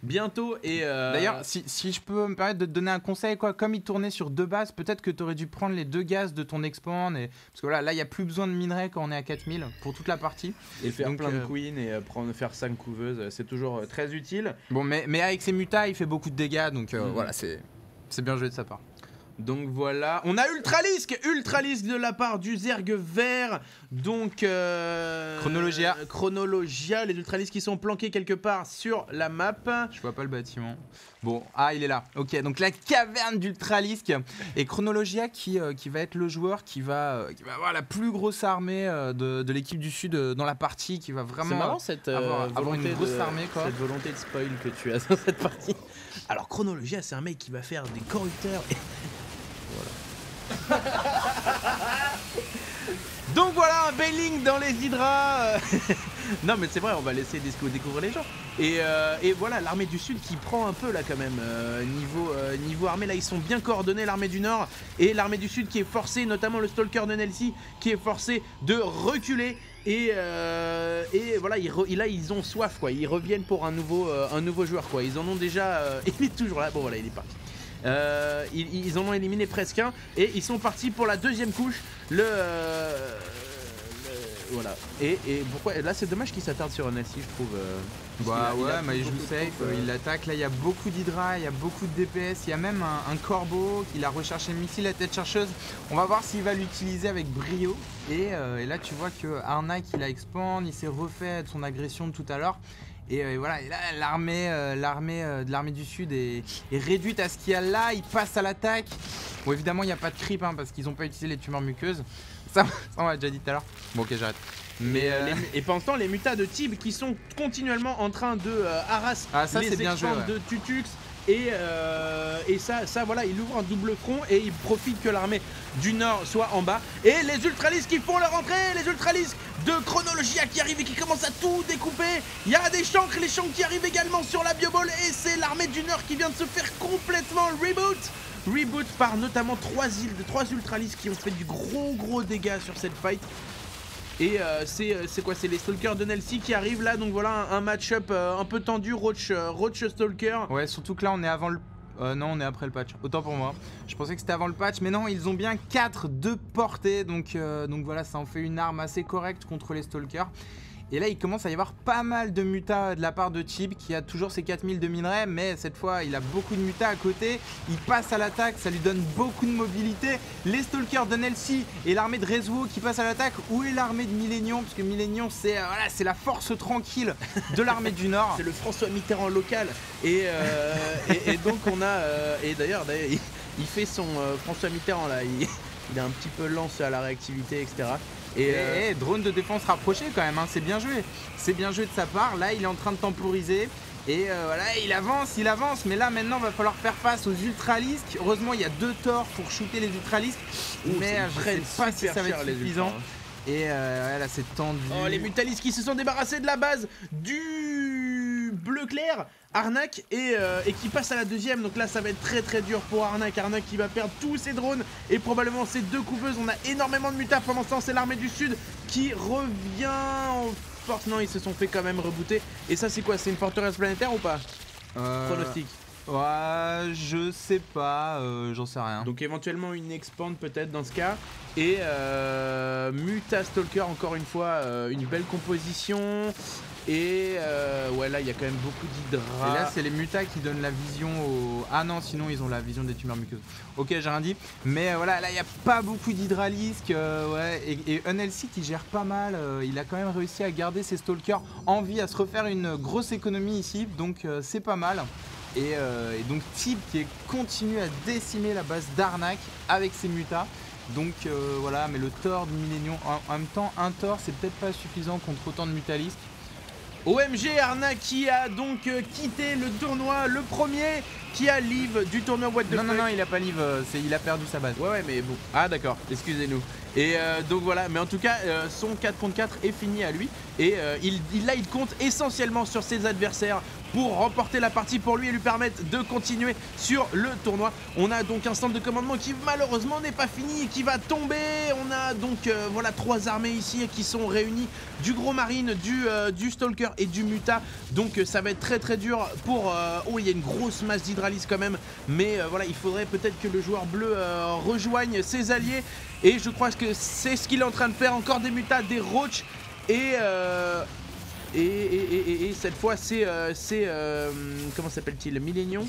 bientôt. Et d'ailleurs, si je peux me permettre de te donner un conseil, quoi, comme il tournait sur 2 bases, peut-être que tu aurais dû prendre les 2 gaz de ton expand. Parce que là, il n'y a plus besoin de minerais quand on est à 4000 pour toute la partie. Et faire Donc, plein de queens et faire 5 couveuses, c'est toujours très utile. Bon, mais avec ses mutas, il fait beaucoup de dégâts, donc voilà, c'est bien joué de sa part. Donc voilà, on a Ultralisk de la part du Zerg vert. Donc Chronologia, les Ultralisks qui sont planqués quelque part sur la map. Je vois pas le bâtiment. Bon, il est là. Ok, donc la caverne d'Ultralisk et Chronologia qui va être le joueur qui va avoir la plus grosse armée de l'équipe du Sud dans la partie, qui va vraiment c'est marrant cette avoir une grosse armée, quoi. Cette volonté de spoil que tu as dans cette partie. Alors Chronologia, c'est un mec qui va faire des corrupteurs et... Voilà. Donc voilà, un bailing dans les hydras. Non mais c'est vrai, on va laisser découvrir les gens. Et voilà, l'armée du Sud qui prend un peu là quand même. Niveau armée, là ils sont bien coordonnés, l'armée du Nord. Et l'armée du Sud qui est forcée, notamment le Stalker de Nelsie, qui est forcé de reculer. Et voilà, là ils ont soif quoi. Ils reviennent pour un nouveau joueur quoi. Ils en ont déjà... il est toujours là, bon voilà, il est parti. Ils en ont éliminé presque un et ils sont partis pour la deuxième couche. Voilà. Et pourquoi là c'est dommage qu'il s'attarde sur un Nelsie, je trouve. Mais il joue safe, il l'attaque. Là il y a beaucoup d'Hydra, il y a beaucoup de DPS, il y a même un corbeau qu'il a recherché le missile à tête chercheuse. On va voir s'il va l'utiliser avec brio. Et là tu vois que Arnak il a expand, il s'est refait de son agression de tout à l'heure. Et voilà, et là l'armée du Sud est réduite à ce qu'il y a là. Il passe à l'attaque. Bon, évidemment il n'y a pas de creep parce qu'ils n'ont pas utilisé les tumeurs muqueuses. Ça on l'a déjà dit tout à l'heure. Bon ok, j'arrête. Et pendant ce temps, les mutas de Tib qui sont continuellement en train de harasser les expands de Tutux. Et ça voilà, il ouvre un double front et il profite que l'armée du Nord soit en bas. Et les Ultralisks qui font leur entrée, les Ultralisks de Chronologia qui arrivent et qui commencent à tout découper. Il y a des chancres, les chancres qui arrivent également sur la bioball. Et c'est l'armée du Nord qui vient de se faire complètement reboot par notamment 3 Ultralisks qui ont fait du gros dégâts sur cette fight. Et c'est quoi? C'est les Stalkers de Nelsie qui arrivent là, donc voilà un match-up un peu tendu, Roach Stalker. Ouais, surtout que là on est avant le... non, on est après le patch, autant pour moi. Je pensais que c'était avant le patch, mais non, ils ont bien 4 de portée, donc voilà, ça en fait une arme assez correcte contre les Stalkers. Et là il commence à y avoir pas mal de mutas de la part de Tib qui a toujours ses 4000 de minerais, mais cette fois il a beaucoup de mutas à côté. Il passe à l'attaque, ça lui donne beaucoup de mobilité. Les Stalkers de Nelsie et l'armée de Rezuo qui passe à l'attaque. Où est l'armée de Millennium? Parce que Millennium c'est la force tranquille de l'armée du Nord. C'est le François Mitterrand local. Et donc on a... et d'ailleurs il fait son François Mitterrand là, il est un petit peu lent à la réactivité, etc. Et drone de défense rapproché quand même, c'est bien joué. C'est bien joué de sa part. Là il est en train de temporiser. Et voilà, il avance, mais là maintenant va falloir faire face aux Ultralisks. Heureusement il y a 2 torts pour shooter les Ultralisks. Mais je sais pas si ça va être suffisant. Et là c'est tendu. Oh, les Mutalisks qui se sont débarrassés de la base du bleu clair, Arnak, et qui passe à la deuxième. Donc là ça va être très dur pour Arnak. Arnak qui va perdre tous ses drones et probablement ses 2 couveuses. On a énormément de mutas. Pendant ce temps c'est l'armée du Sud qui revient en force. Non, ils se sont fait quand même rebooter. Et ça c'est quoi? C'est une forteresse planétaire ou pas? Pronostic. Ouais, je sais pas, j'en sais rien. Donc éventuellement une expand peut-être dans ce cas. Et Muta Stalker encore une fois, une belle composition. Et ouais, là il y a quand même beaucoup d'hydra. Et là c'est les mutas qui donnent la vision au... Ah non, sinon ils ont la vision des tumeurs muqueuses. Ok, j'ai rien dit. Mais voilà, là il n'y a pas beaucoup d'hydralisques. Ouais, et NLC qui gère pas mal. Il a quand même réussi à garder ses stalkers en vie, à se refaire une grosse économie ici. Donc c'est pas mal. Et donc Tib qui continue à décimer la base d'Arnak avec ses mutas. Donc voilà, mais le tort du Millennium, en même temps un tort c'est peut-être pas suffisant contre autant de mutalistes. OMG, Arnak qui a donc quitté le tournoi, le premier qui a leave du tournoi What the Fuck. Non, il a pas leave, il a perdu sa base. Ouais, mais bon. Ah d'accord, excusez-nous. Et donc voilà, mais en tout cas, son 4 contre 4 est fini à lui. Et là, il compte essentiellement sur ses adversaires pour remporter la partie pour lui et lui permettre de continuer sur le tournoi. On a donc un centre de commandement qui malheureusement n'est pas fini et qui va tomber. On a donc voilà 3 armées ici qui sont réunies, du gros marine, du stalker et du muta. Donc ça va être très dur pour... oh, il y a une grosse masse d'hydralis quand même, mais voilà, il faudrait peut-être que le joueur bleu rejoigne ses alliés, et je crois que c'est ce qu'il est en train de faire. Encore des mutas, des roach, et cette fois c'est comment s'appelle-t-il, Millennium.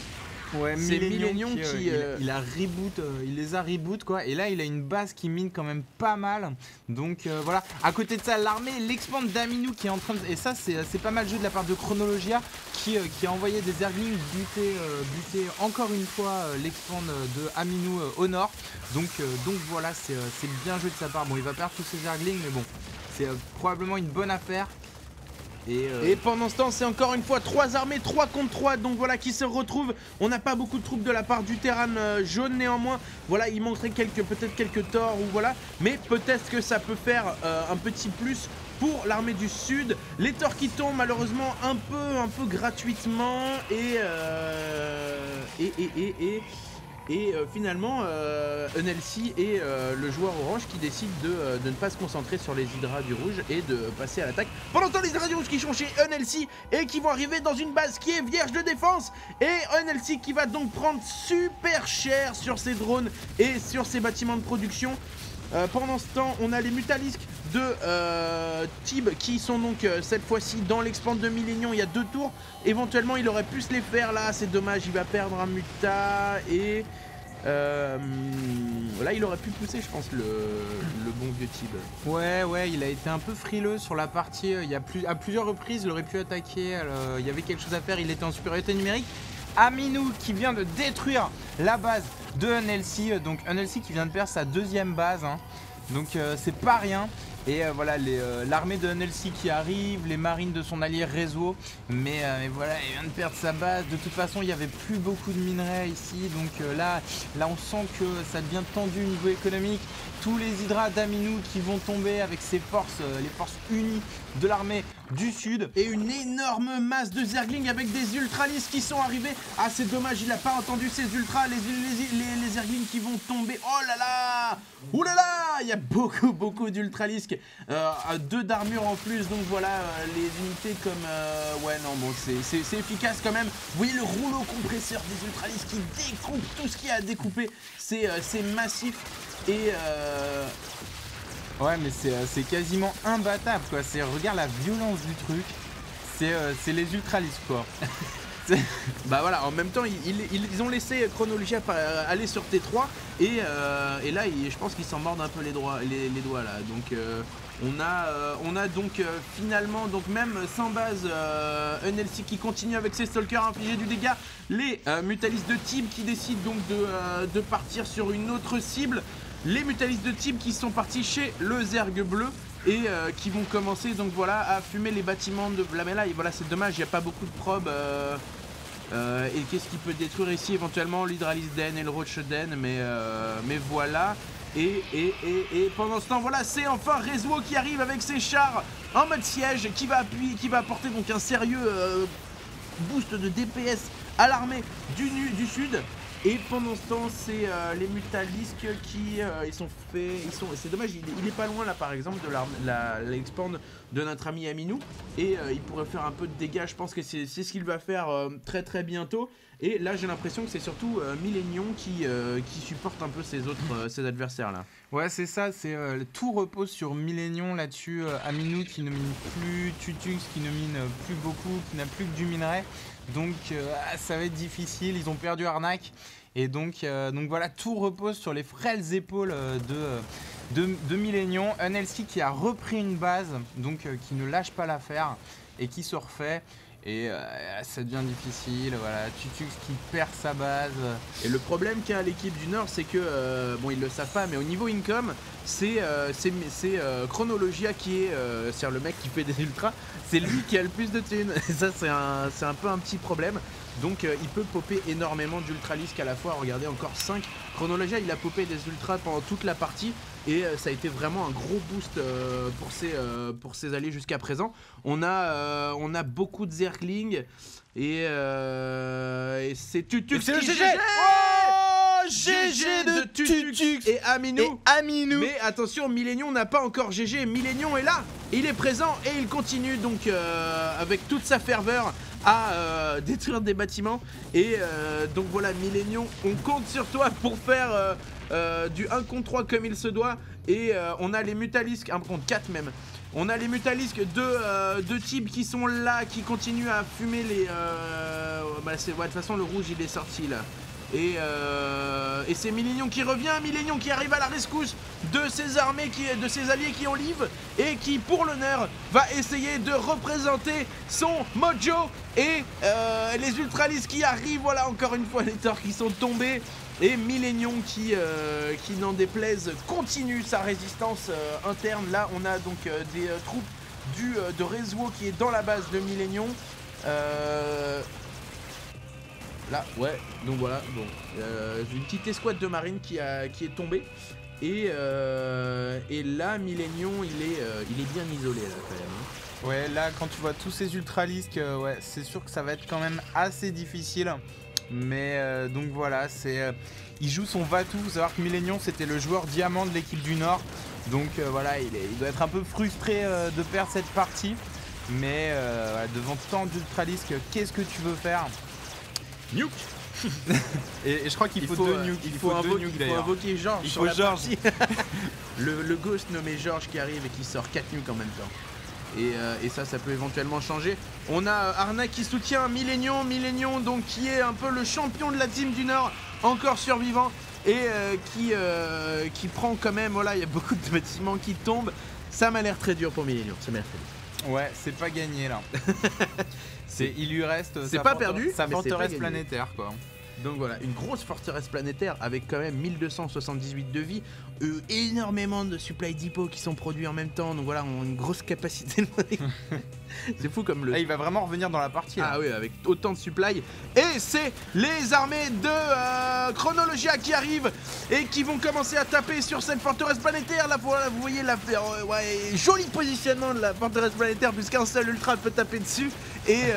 Ouais, c'est Millennium qui il a reboot, il les a reboot quoi, et là il a une base qui mine quand même pas mal. Donc voilà, à côté de ça, l'armée, l'expand d'Aminou qui est en train de... Et ça c'est pas mal joué de la part de Chronologia qui a envoyé des Zerglings buter encore une fois l'expand de Aminou au nord. Donc voilà, c'est bien joué de sa part. Bon, il va perdre tous ses Zerglings, mais bon, c'est probablement une bonne affaire. Et pendant ce temps, c'est encore une fois 3 armées, 3 contre 3, donc voilà, qui se retrouvent. On n'a pas beaucoup de troupes de la part du Terran jaune, néanmoins. Voilà, il manquerait peut-être quelques torts, ou voilà. Mais peut-être que ça peut faire un petit plus pour l'armée du sud. Les torts qui tombent malheureusement un peu gratuitement. Et finalement, NLC et le joueur orange qui décide de ne pas se concentrer sur les hydras du rouge et de passer à l'attaque. Pendant ce temps, les hydras du rouge qui sont chez NLC et qui vont arriver dans une base qui est vierge de défense. Et NLC qui va donc prendre super cher sur ses drones et sur ses bâtiments de production. Pendant ce temps, on a les Mutalisques de Tib qui sont donc cette fois-ci dans l'expand de Millennium. Il y a 2 tours. Éventuellement, il aurait pu se les faire là. C'est dommage, il va perdre un Muta. Et là, il aurait pu pousser, je pense, le bon vieux Tib. Ouais, il a été un peu frileux sur la partie. À plusieurs reprises, il aurait pu attaquer. Il y avait quelque chose à faire. Il était en supériorité numérique. Aminou qui vient de détruire la base de NLC, donc NLC qui vient de perdre sa 2e base, hein. Donc c'est pas rien. Et voilà, l'armée de NLC qui arrive, les marines de son allié réseau, mais voilà, il vient de perdre sa base. De toute façon, il n'y avait plus beaucoup de minerais ici, donc là on sent que ça devient tendu au niveau économique. Tous les hydras d'Aminou qui vont tomber avec ses forces, les forces unies de l'armée du sud. Et une énorme masse de Zerglings avec des ultralis qui sont arrivés. Ah, c'est dommage, il n'a pas entendu ces ultras, les Zerglings qui vont tomber. Oh là là! Ouh là là! Il y a beaucoup d'ultralisques. 2 d'armure en plus, donc voilà, les unités comme... ouais, non, bon, c'est efficace quand même. Vous voyez le rouleau compresseur des ultralisques qui découpe tout ce qu'il y a à découper. C'est massif. Et ouais, mais c'est quasiment imbattable quoi. Regarde la violence du truc. C'est les ultralisques quoi. Bah voilà, en même temps ils ont laissé Chronologia aller sur T3 et là je pense qu'ils s'en mordent un peu les doigts là. Donc on a donc finalement, donc même sans base, NLC qui continue avec ses stalkers à infliger du dégât. Les Mutalistes de Tib qui décident donc de partir sur une autre cible. Les Mutalistes de Tib qui sont partis chez le Zerg bleu et qui vont commencer donc voilà à fumer les bâtiments de la là. Et voilà, c'est dommage, il n'y a pas beaucoup de probes. Et qu'est-ce qui peut détruire ici éventuellement l'Hydralis Den et le Roach Den, mais voilà. Et pendant ce temps, voilà, c'est enfin Rezo qui arrive avec ses chars en mode siège, qui va apporter donc un sérieux boost de DPS à l'armée du sud. Et pendant ce temps, c'est les Mutalisques qui c'est dommage, il est pas loin là par exemple de l'expand de notre ami Aminou. Et il pourrait faire un peu de dégâts, je pense que c'est ce qu'il va faire très bientôt. Et là j'ai l'impression que c'est surtout Millennium qui supporte un peu ses adversaires là. Ouais, c'est ça, tout repose sur Millennium là-dessus. Aminou qui ne mine plus, Tutux qui ne mine plus beaucoup, qui n'a plus que du minerai. Donc ça va être difficile, ils ont perdu Arnak. Et donc voilà, tout repose sur les frêles épaules de Millennium. NLC qui a repris une base, donc qui ne lâche pas l'affaire et qui se refait. Et ça devient difficile, voilà, Tutux qui perd sa base. Et le problème qu'a l'équipe du Nord, c'est que, bon ils le savent pas, mais au niveau income, c'est Chronologia qui est c'est-à-dire le mec qui fait des ultras, c'est lui qui a le plus de thunes. Et ça c'est un peu un petit problème. Donc il peut popper énormément d'ultralisques à la fois. Regardez, encore 5. Chronologia, il a popé des ultras pendant toute la partie et ça a été vraiment un gros boost pour ses alliés jusqu'à présent. On a beaucoup de Zergling et c'est Tutux c'est le GG. GG de Tutux et Aminou. Mais attention, Millennium n'a pas encore GG. Millennium est là, il est présent et il continue donc avec toute sa ferveur à détruire des bâtiments. Et donc voilà, Millennium, on compte sur toi pour faire du 1 contre 3 comme il se doit. Et on a les Mutalisques, 1 contre 4 même. On a les Mutalisques de type qui sont là, qui continuent à fumer les... de toute façon le rouge il est sorti là. Et c'est Millennium qui revient, Millennium qui arrive à la rescousse de ses armées, de ses alliés qui ont live et qui pour l'honneur va essayer de représenter son mojo. Et les ultralistes qui arrivent, voilà encore une fois les torts qui sont tombés. Et Millennium qui n'en déplaise continue sa résistance interne. Là on a donc des troupes de Rezuo qui est dans la base de Millennium. Là, ouais, donc voilà, bon, une petite escouade de marine qui est tombée. Et là, Millennium, il est bien isolé là quand même. Hein. Ouais, là, quand tu vois tous ces ultralisques, ouais, c'est sûr que ça va être quand même assez difficile. Mais donc voilà, il joue son va-tout. Faut savoir que Millennium, c'était le joueur diamant de l'équipe du Nord. Donc voilà, il doit être un peu frustré de perdre cette partie. Mais voilà, devant tant d'ultralisques, qu'est-ce que tu veux faire? Nuke. Et je crois qu'il faut deux nukes. Il faut invoquer Georges. Il faut Georges. le ghost nommé Georges qui arrive et qui sort 4 nukes en même temps. Et ça peut éventuellement changer. On a Arnak qui soutient Millennium donc qui est un peu le champion de la team du Nord, encore survivant et qui prend quand même, voilà, il y a beaucoup de bâtiments qui tombent. Ça m'a l'air très dur pour Millennium, ça m'a l'air très dur. Ouais, c'est pas gagné là. Il lui reste sa forteresse planétaire quoi. Donc voilà, une grosse forteresse planétaire avec quand même 1278 de vie, énormément de supply depot qui sont produits en même temps, donc voilà, on a une grosse capacité. C'est fou comme il va vraiment revenir dans la partie là. Ah oui, avec autant de supply. Et c'est les armées de Chronologia qui arrivent et qui vont commencer à taper sur cette forteresse planétaire. Là, voilà, vous voyez, joli positionnement de la forteresse planétaire puisqu'un seul ultra peut taper dessus. Et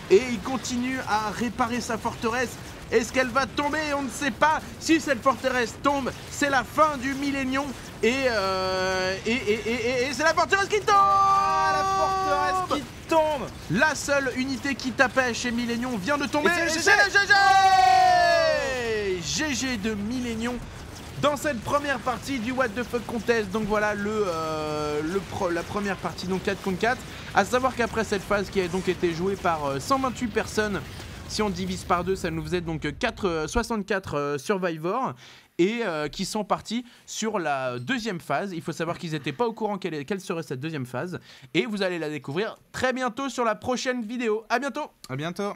il continue à réparer sa forteresse. Est-ce qu'elle va tomber? On ne sait pas. Si cette forteresse tombe, c'est la fin du Millennium. Et c'est la forteresse qui tombe. La forteresse qui tombe. La seule unité qui tapait chez Millennium vient de tomber. Et c'est le GG. GG de Millennium dans cette première partie du What the Fuck Contest. Donc voilà la première partie, donc 4 contre 4. À savoir qu'après cette phase qui a donc été jouée par 128 personnes, si on divise par 2, ça nous faisait donc 64 survivors et qui sont partis sur la deuxième phase. Il faut savoir qu'ils n'étaient pas au courant quelle serait cette deuxième phase. Et vous allez la découvrir très bientôt sur la prochaine vidéo. À bientôt. À bientôt.